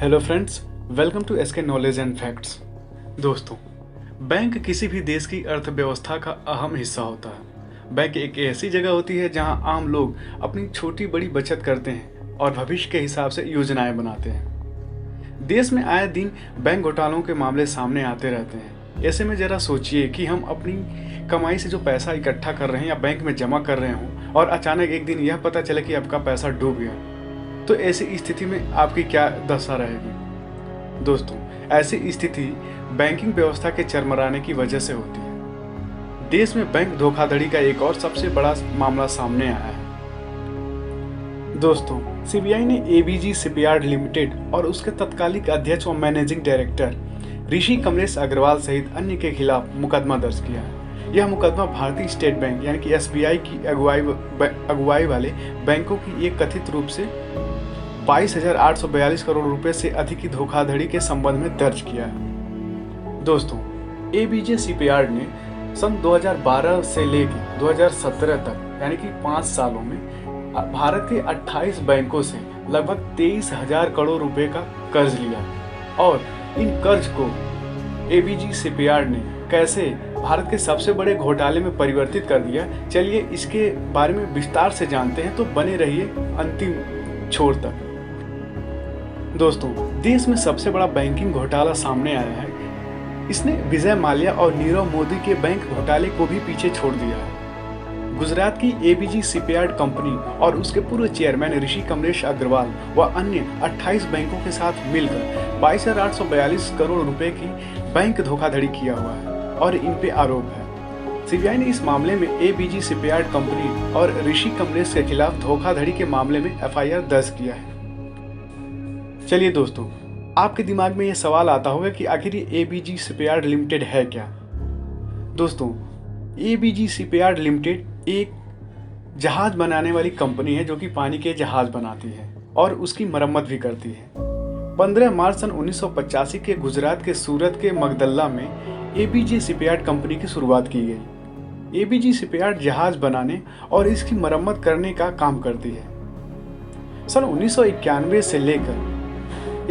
Hello friends, welcome to SK knowledge and facts. दोस्तों, bank किसी भी देश की अर्थव्यवस्था का अहम हिस्सा होता है। बैंक एक ऐसी जगह होती है जहां आम लोग अपनी छोटी बड़ी बचत करते हैं और भविष्य के हिसाब से योजनाएं बनाते हैं। देश में आए दिन बैंक घोटालों के मामले सामने आते रहते हैं। ऐसे में जरा सोचिए कि हम अपनी कमाई से जो पैसा इकट्ठा कर रहे हैं या बैंक में जमा कर रहे हों और अचानक एक दिन यह पता चले कि आपका पैसा डूब गया, तो ऐसी स्थिति में आपकी क्या दशा रहेगी। दोस्तों, ऐसी स्थिति बैंकिंग व्यवस्था के चरमराने की वजह से होती है। देश में बैंक धोखाधड़ी का एक और सबसे बड़ा मामला सामने आया है। दोस्तों, सीबीआई ने एबीजी शिपयार्ड लिमिटेड और उसके तत्कालिक अध्यक्ष व मैनेजिंग डायरेक्टर ऋषि कमलेश अग्रवाल सहित अन्य के खिलाफ मुकदमा दर्ज किया है। यह मुकदमा भारतीय स्टेट बैंक यानी कि एसबीआई की अगुवाई वाले बैंकों की एक कथित रूप से 22,842 करोड़ रुपए से अधिक की धोखाधड़ी के संबंध में दर्ज किया है। दोस्तों, एबीजे शिपयार्ड ने सन 2012 से लेकर 2017 तक यानी कि 5 सालों में भारत के 28 बैंकों से लगभग 23,000 करोड़ रुपए का कर्ज लिया और इन कर्ज को एबीजी शिपयार्ड ने कैसे भारत के सबसे बड़े घोटाले में परिवर्तित कर दिया, चलिए इसके बारे में विस्तार से जानते हैं। तो बने रहिए अंतिम छोर तक। दोस्तों, देश में सबसे बड़ा बैंकिंग घोटाला सामने आया है। इसने विजय माल्या और नीरव मोदी के बैंक घोटाले को भी पीछे छोड़ दिया है। गुजरात की एबीजी शिपयार्ड कंपनी और उसके पूर्व चेयरमैन ऋषि कमलेश अग्रवाल व अन्य 28 बैंकों के साथ मिलकर 22,842 करोड़ रुपए की बैंक धोखाधड़ी किया हुआ है और इन पे आरोप है। सीबीआई ने इस मामले में एबीजी शिपयार्ड कंपनी और ऋषि कमलेश के खिलाफ धोखाधड़ी के मामले में एफआईआर दर्ज किया है। चलिए दोस्तों, आपके दिमाग में यह सवाल आता होगा कि आखिर ये एबीजी शिपयार्ड लिमिटेड है क्या। दोस्तों, एबीजी शिपयार्ड लिमिटेड एक जहाज बनाने वाली कंपनी है जो कि पानी के जहाज बनाती है और उसकी मरम्मत भी करती है। 15 मार्च सन 1985 के गुजरात के सूरत के मगदल्ला में एबीजी शिपयार्ड कंपनी की शुरुआत की गई। एबीजी शिपयार्ड जहाज बनाने और इसकी मरम्मत करने का काम करती है। सन 1991 से लेकर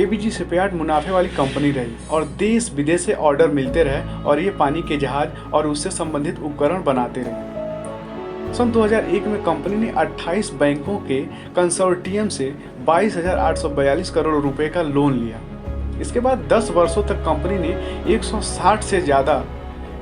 एबीजी शिपयार्ड मुनाफे वाली कंपनी रही और देश विदेश से ऑर्डर मिलते रहे और ये पानी के जहाज और उससे संबंधित उपकरण बनाते रहे। सन 2001 में कंपनी ने 28 बैंकों के कंसोर्टियम से 22,842 करोड़ रुपए का लोन लिया। इसके बाद 10 वर्षों तक कंपनी ने 160 से ज़्यादा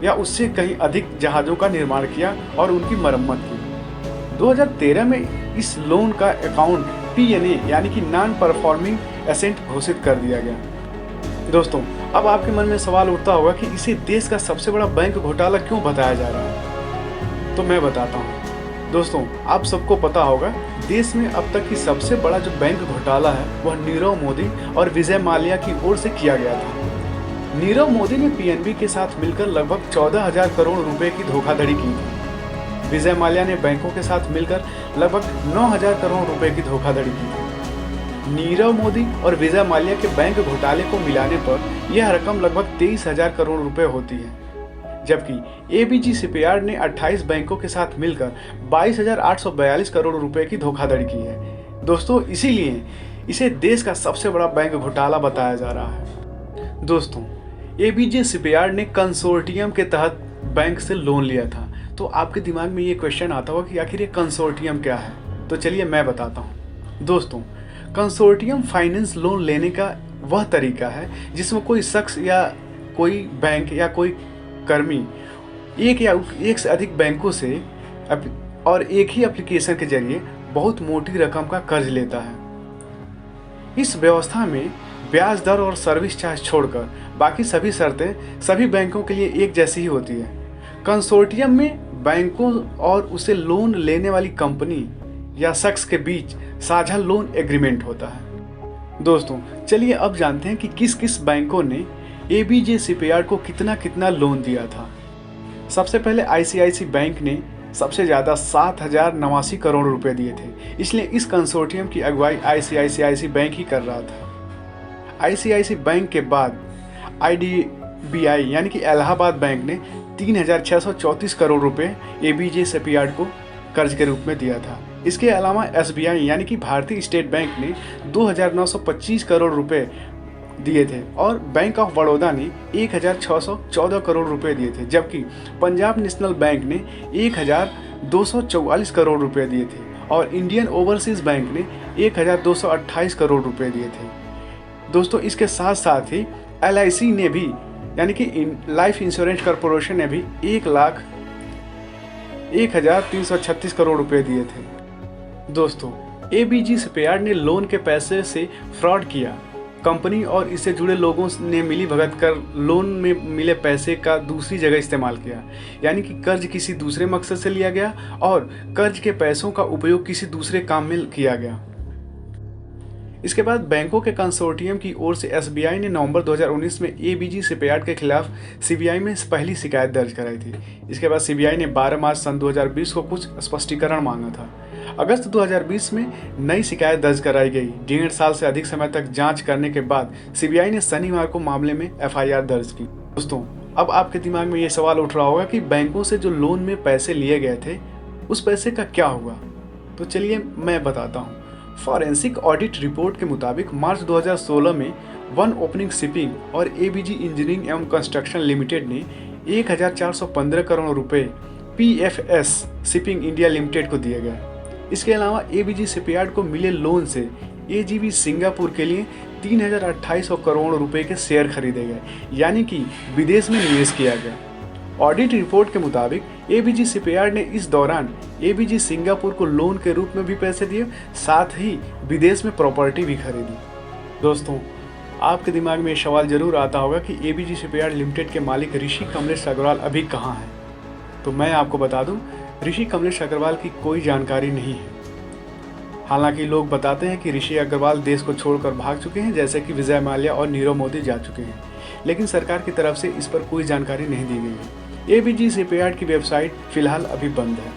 या उससे कहीं अधिक जहाज़ों का निर्माण किया और उनकी मरम्मत की। 2013 में इस लोन का अकाउंट पीएनए यानी कि नॉन परफॉर्मिंग एसेट घोषित कर दिया गया। दोस्तों, अब आपके मन में सवाल उठता होगा कि इसे देश का सबसे बड़ा बैंक घोटाला क्यों बताया जा रहा है। तो मैं बताता हूँ। दोस्तों, आप सबको पता होगा, देश में अब तक की सबसे बड़ा जो बैंक घोटाला है वह नीरव मोदी और विजय माल्या की ओर से किया गया था। नीरव मोदी ने पीएनबी के साथ मिलकर लगभग 14,000 करोड़ रुपए की धोखाधड़ी की थी। विजय माल्या ने बैंकों के साथ मिलकर लगभग 9,000 करोड़ रुपए की धोखाधड़ी की थी। नीरव मोदी और विजय माल्या के बैंक घोटाले को मिलाने पर यह रकम लगभग 23,000 करोड़ रुपए होती है, जबकि एबीजी शिपयार्ड ने 28 बैंकों के साथ मिलकर 22,842 करोड़ रुपए की धोखाधड़ी की है। दोस्तों, इसीलिए इसे देश का सबसे बड़ा बैंक घोटाला बताया जा रहा है। दोस्तों, एबीजी शिपयार्ड ने कंसोर्टियम के तहत बैंक से लोन लिया था। तो आपके दिमाग में ये क्वेश्चन आता होगा कि आखिर ये कंसोर्टियम क्या है। तो चलिए मैं बताता हूँ। दोस्तों, कंसोर्टियम फाइनेंस लोन लेने का वह तरीका है जिसमें कोई शख्स या कोई बैंक या कोई कर्मी एक या एक से अधिक बैंकों से और एक ही एप्लीकेशन के जरिए बहुत मोटी रकम का कर्ज लेता है। इस व्यवस्था में ब्याज दर और सर्विस चार्ज छोड़कर बाकी सभी शर्तें सभी बैंकों के लिए एक जैसी ही होती है। कंसोर्टियम में बैंकों और उसे लोन लेने वाली कंपनी या शख्स के बीच साझा लोन एग्रीमेंट होता है। दोस्तों, चलिए अब जानते हैं कि किस किस बैंकों ने एबीजे शिपयार्ड को कितना कितना लोन दिया था। सबसे पहले आईसीआईसी बैंक ने सबसे ज़्यादा 7,089 करोड़ रुपए दिए थे, इसलिए इस कंसोर्टियम की अगुवाई आईसीआईसी बैंक ही कर रहा था। आईसीआईसी बैंक के बाद आईडीबीआई यानी कि इलाहाबाद बैंक ने 3,634 करोड़ रुपए एबीजे शिपयार्ड को कर्ज के रूप में दिया था। इसके अलावा एसबीआई यानी कि भारतीय स्टेट बैंक ने 2,925 करोड़ रुपए दिए थे और बैंक ऑफ बड़ौदा ने 1614 करोड़ रुपए दिए थे, जबकि पंजाब नेशनल बैंक ने 1244 करोड़ रुपए दिए थे और इंडियन ओवरसीज बैंक ने 1228 करोड़ रुपए दिए थे। दोस्तों, इसके साथ साथ ही LIC ने भी, यानी कि लाइफ इंश्योरेंस कॉरपोरेशन ने भी 1,01,336 करोड़ रुपए दिए थे। दोस्तों, ABG शिपयार्ड ने लोन के पैसे से फ्रॉड किया। कंपनी और इससे जुड़े लोगों ने मिली भगत कर लोन में मिले पैसे का दूसरी जगह इस्तेमाल किया, यानी कि कर्ज किसी दूसरे मकसद से लिया गया और कर्ज के पैसों का उपयोग किसी दूसरे काम में किया गया। इसके बाद बैंकों के कंसोर्टियम की ओर से SBI ने नवंबर 2019 में ABG शिपयार्ड के खिलाफ CBI में पहली शिकायत दर्ज कराई थी। इसके बाद CBI ने 12 मार्च सन 2020 को कुछ स्पष्टीकरण मांगा था। अगस्त 2020 में नई शिकायत दर्ज कराई गई। 1.5 साल से अधिक समय तक जांच करने के बाद CBI ने शनिवार को मामले में FIR दर्ज की। दोस्तों, अब आपके दिमाग में ये सवाल उठ रहा होगा कि बैंकों से जो लोन में पैसे लिए गए थे उस पैसे का क्या हुआ। तो चलिए मैं बताता हूँ। फॉरेंसिक ऑडिट रिपोर्ट के मुताबिक मार्च 2016 में वन ओपनिंग शिपिंग और ABG इंजीनियरिंग एवं कंस्ट्रक्शन लिमिटेड ने 1415 करोड़ रुपए PFS शिपिंग इंडिया लिमिटेड को दिए गए। इसके अलावा ABG शिपयार्ड को मिले लोन से AGV सिंगापुर के लिए 3,2800 करोड़ रुपए के शेयर खरीदे गए, यानी कि विदेश में निवेश किया गया। ऑडिट रिपोर्ट के मुताबिक ABG शिपयार्ड ने इस दौरान ABG सिंगापुर को लोन के रूप में भी पैसे दिए, साथ ही विदेश में प्रॉपर्टी भी खरीदी। दोस्तों, आपके दिमाग में ये सवाल जरूर आता होगा कि ABG शिपयार्ड लिमिटेड के मालिक ऋषि कमलेश अग्रवाल अभी कहाँ हैं। तो मैं आपको बता दूं, ऋषि कमलेश अग्रवाल की कोई जानकारी नहीं है। हालांकि लोग बताते हैं कि ऋषि अग्रवाल देश को छोड़कर भाग चुके हैं, जैसे कि विजय माल्या और नीरव मोदी जा चुके हैं, लेकिन सरकार की तरफ से इस पर कोई जानकारी नहीं दी गई है। ABG शिपयार्ड की वेबसाइट फिलहाल अभी बंद है।